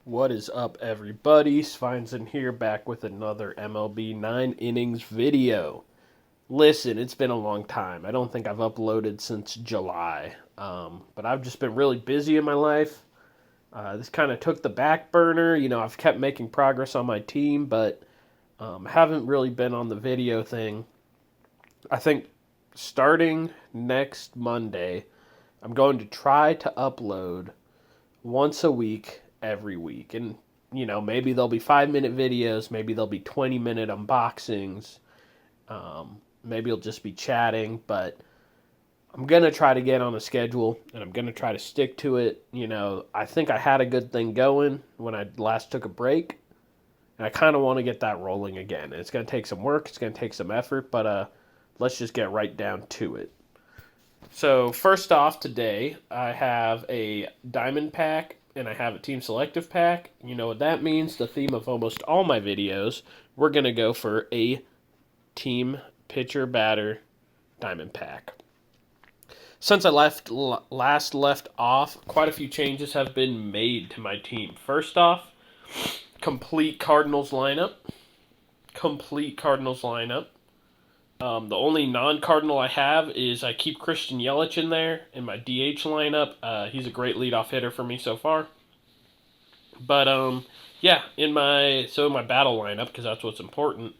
What is up, everybody? Sveinson here, back with another MLB 9 innings video. Listen, it's been a long time. I don't think I've uploaded since July, but I've just been really busy in my life. This kind of took the back burner. I've kept making progress on my team, but haven't really been on the video thing. I think starting next Monday, I'm going to try to upload once a week every week. And, maybe there'll be 5-minute videos, maybe there'll be 20-minute unboxings, maybe it'll just be chatting, but I'm going to try to get on a schedule, and I'm going to try to stick to it. I think I had a good thing going when I last took a break, and I kind of want to get that rolling again. And it's going to take some work, it's going to take some effort, but let's just get right down to it. So first off today, I have a diamond pack and I have a team selective pack. You know what that means? The theme of almost all my videos, we're going to go for a team pitcher batter diamond pack. Since I last left off, quite a few changes have been made to my team. First off, complete Cardinals lineup. The only non-Cardinal I have is I keep Christian Yelich in there in my DH lineup. He's a great leadoff hitter for me so far. But in my battle lineup, because that's what's important,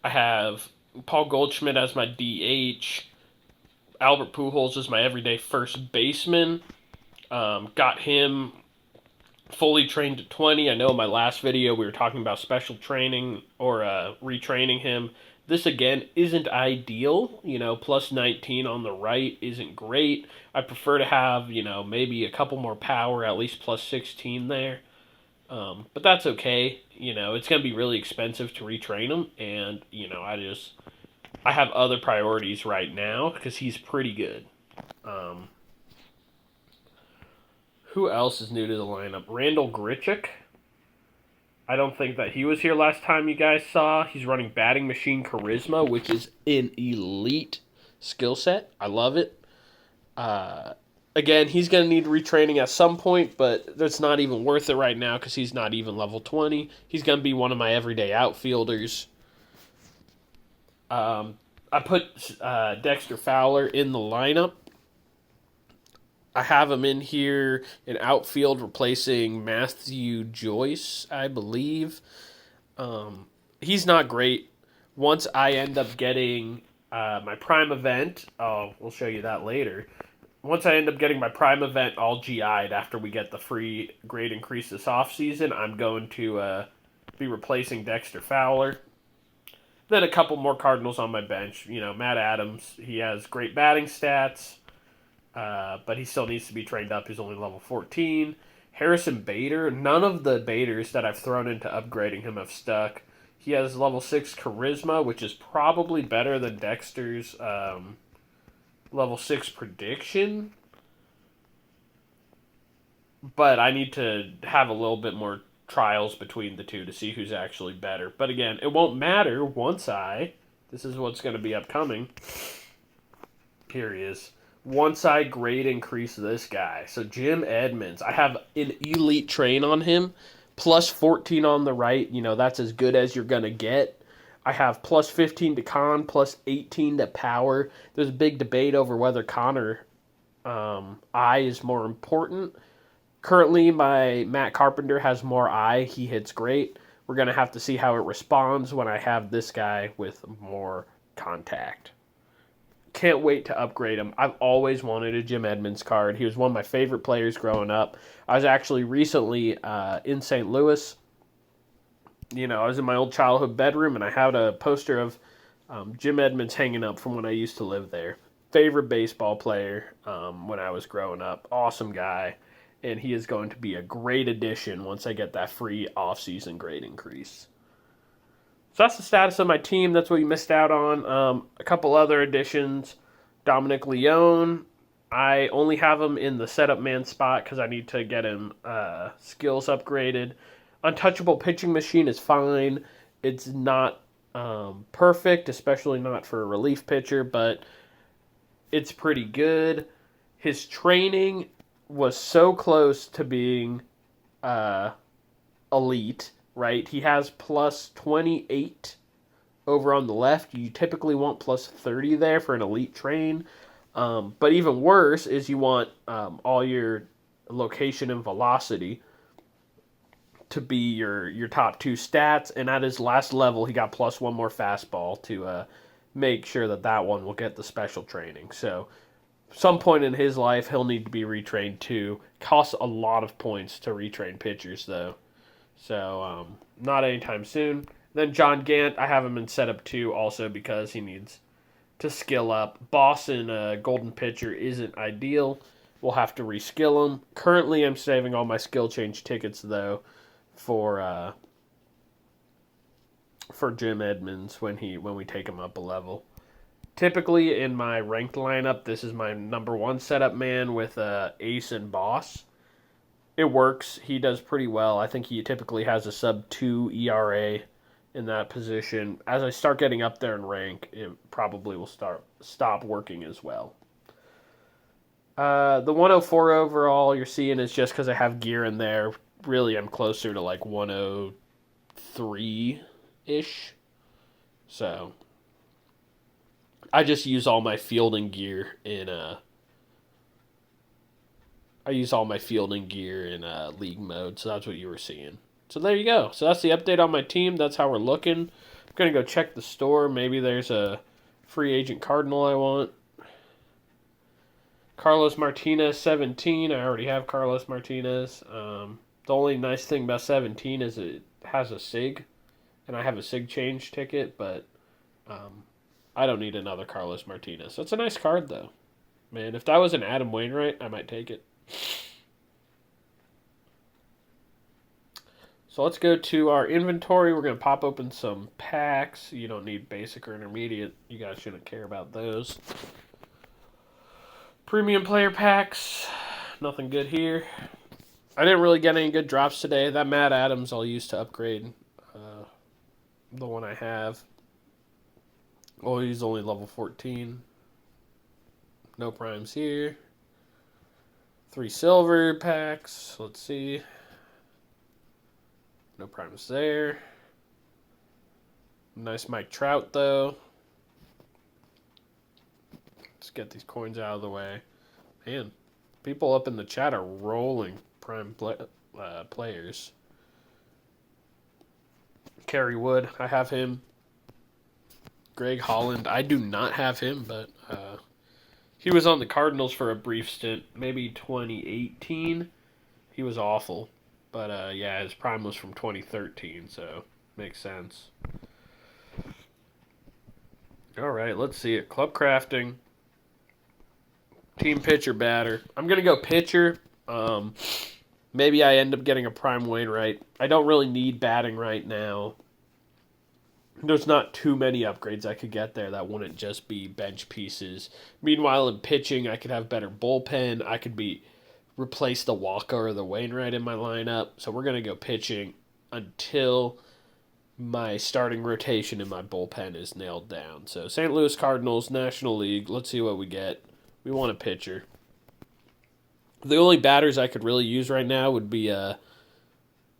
I have Paul Goldschmidt as my DH. Albert Pujols is my everyday first baseman. Got him fully trained at 20. I know in my last video we were talking about special training or retraining him. This, again, isn't ideal. Plus 19 on the right isn't great. I prefer to have, maybe a couple more power, at least plus 16 there. But that's okay. It's going to be really expensive to retrain him. And, I have other priorities right now because he's pretty good. Who else is new to the lineup? Randall Grichik. I don't think that he was here last time you guys saw. He's running batting machine charisma, which is an elite skill set. I love it. Again, he's going to need retraining at some point, but that's not even worth it right now because he's not even level 20. He's going to be one of my everyday outfielders. I put Dexter Fowler in the lineup. I have him in here in outfield replacing Matthew Joyce, I believe. He's not great. Once I end up getting my prime event, we'll show you that later. Once I end up getting my prime event all GI'd after we get the free grade increase this offseason, I'm going to be replacing Dexter Fowler. Then a couple more Cardinals on my bench. Matt Adams, he has great batting stats. But he still needs to be trained up. He's only level 14. Harrison Bader. None of the Baders that I've thrown into upgrading him have stuck. He has level 6 charisma, which is probably better than Dexter's level 6 prediction. But I need to have a little bit more trials between the two to see who's actually better. But again, it won't matter once this is what's going to be upcoming. Here he is. Once I grade increase this guy. So Jim Edmonds, I have an elite train on him, plus 14 on the right. That's as good as you're going to get. I have plus 15 to con, plus 18 to power. There's a big debate over whether con or I is more important. Currently, my Matt Carpenter has more I. He hits great. We're going to have to see how it responds when I have this guy with more contact. Can't wait to upgrade him. I've always wanted a Jim Edmonds card. He was one of my favorite players growing up. I was actually recently in St. Louis. I was in my old childhood bedroom, and I had a poster of Jim Edmonds hanging up from when I used to live there. Favorite baseball player when I was growing up. Awesome guy. And he is going to be a great addition once I get that free off-season grade increase. So that's the status of my team. That's what you missed out on. A couple other additions. Dominic Leone. I only have him in the setup man spot because I need to get him skills upgraded. Untouchable pitching machine is fine. It's not perfect, especially not for a relief pitcher, but it's pretty good. His training was so close to being elite, right? He has plus 28 over on the left. You typically want plus 30 there for an elite train. But even worse is you want all your location and velocity to be your top two stats. And at his last level, he got plus one more fastball to make sure that one will get the special training. So some point in his life, he'll need to be retrained too. Costs a lot of points to retrain pitchers, though. So not anytime soon. Then John Gant, I have him in setup 2 also because he needs to skill up. Boston Golden Pitcher isn't ideal. We'll have to reskill him. Currently, I'm saving all my skill change tickets, though, for Jim Edmonds when we take him up a level. Typically, in my ranked lineup, this is my number 1 setup man with Ace and Boss. It works. He does pretty well. I think he typically has a sub-2 ERA in that position. As I start getting up there in rank, it probably will stop working as well. The 104 overall you're seeing is just because I have gear in there. Really, I'm closer to like 103-ish. So I just use all my fielding gear in league mode, so that's what you were seeing. So there you go. So that's the update on my team. That's how we're looking. I'm going to go check the store. Maybe there's a free agent Cardinal I want. Carlos Martinez, 17. I already have Carlos Martinez. The only nice thing about 17 is it has a SIG, and I have a SIG change ticket, but I don't need another Carlos Martinez. That's a nice card, though. Man, if that was an Adam Wainwright, I might take it. So let's go to our inventory. We're going to pop open some packs. You don't need basic or intermediate. You guys shouldn't care about those. Premium player packs. Nothing good here. I didn't really get any good drops today. That Matt Adams I'll use to upgrade the one I have. Oh, he's only level 14. No primes here. 3 silver packs. Let's see. No primes there. Nice Mike Trout, though. Let's get these coins out of the way. Man, people up in the chat are rolling prime players. Kerry Wood, I have him. Greg Holland, I do not have him, but he was on the Cardinals for a brief stint, maybe 2018. He was awful. But, yeah, his prime was from 2013, so makes sense. All right, let's see it. Club crafting. Team pitcher batter. I'm going to go pitcher. Maybe I end up getting a prime Wainwright. I don't really need batting right now. There's not too many upgrades I could get there that wouldn't just be bench pieces. Meanwhile, in pitching, I could have better bullpen. I could replace the Walker or the Wainwright in my lineup. So we're going to go pitching until my starting rotation in my bullpen is nailed down. So St. Louis Cardinals, National League. Let's see what we get. We want a pitcher. The only batters I could really use right now would be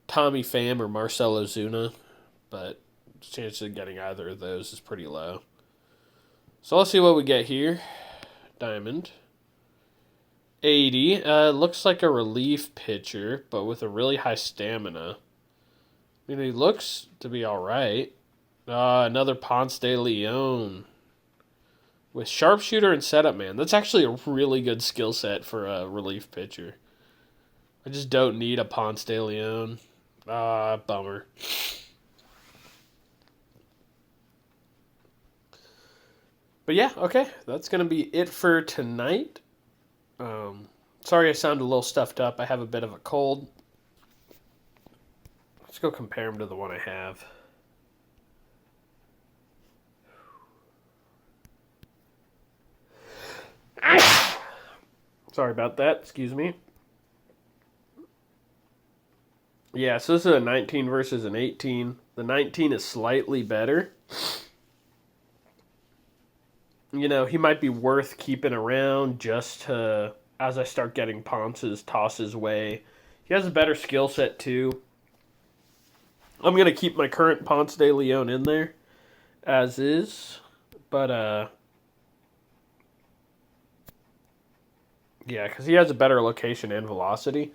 Tommy Pham or Marcell Ozuna. But the chance of getting either of those is pretty low. So let's see what we get here. Diamond. 80. Looks like a relief pitcher, but with a really high stamina. I mean, he looks to be all right. Another Ponce de Leon. With sharpshooter and setup man. That's actually a really good skill set for a relief pitcher. I just don't need a Ponce de Leon. Bummer. But yeah, okay. That's going to be it for tonight. Sorry I sound a little stuffed up. I have a bit of a cold. Let's go compare them to the one I have. Sorry about that. Excuse me. Yeah, so this is a 19 versus an 18. The 19 is slightly better. You know, he might be worth keeping around just to, as I start getting Ponce's tosses way. He has a better skill set too. I'm going to keep my current Ponce de Leon in there as is. But, yeah, because he has a better location and velocity.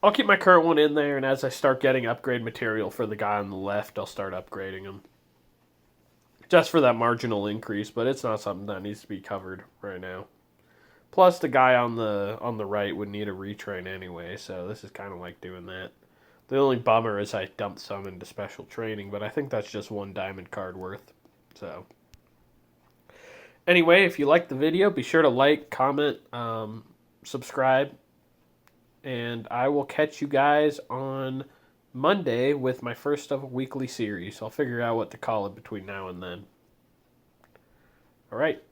I'll keep my current one in there, and as I start getting upgrade material for the guy on the left, I'll start upgrading him. Just for that marginal increase, but it's not something that needs to be covered right now. Plus, the guy on the right would need a retrain anyway, so this is kind of like doing that. The only bummer is I dumped some into special training, but I think that's just one diamond card worth. So, anyway, if you liked the video, be sure to like, comment, subscribe, and I will catch you guys on Monday with my first of a weekly series. I'll figure out what to call it between now and then. All right.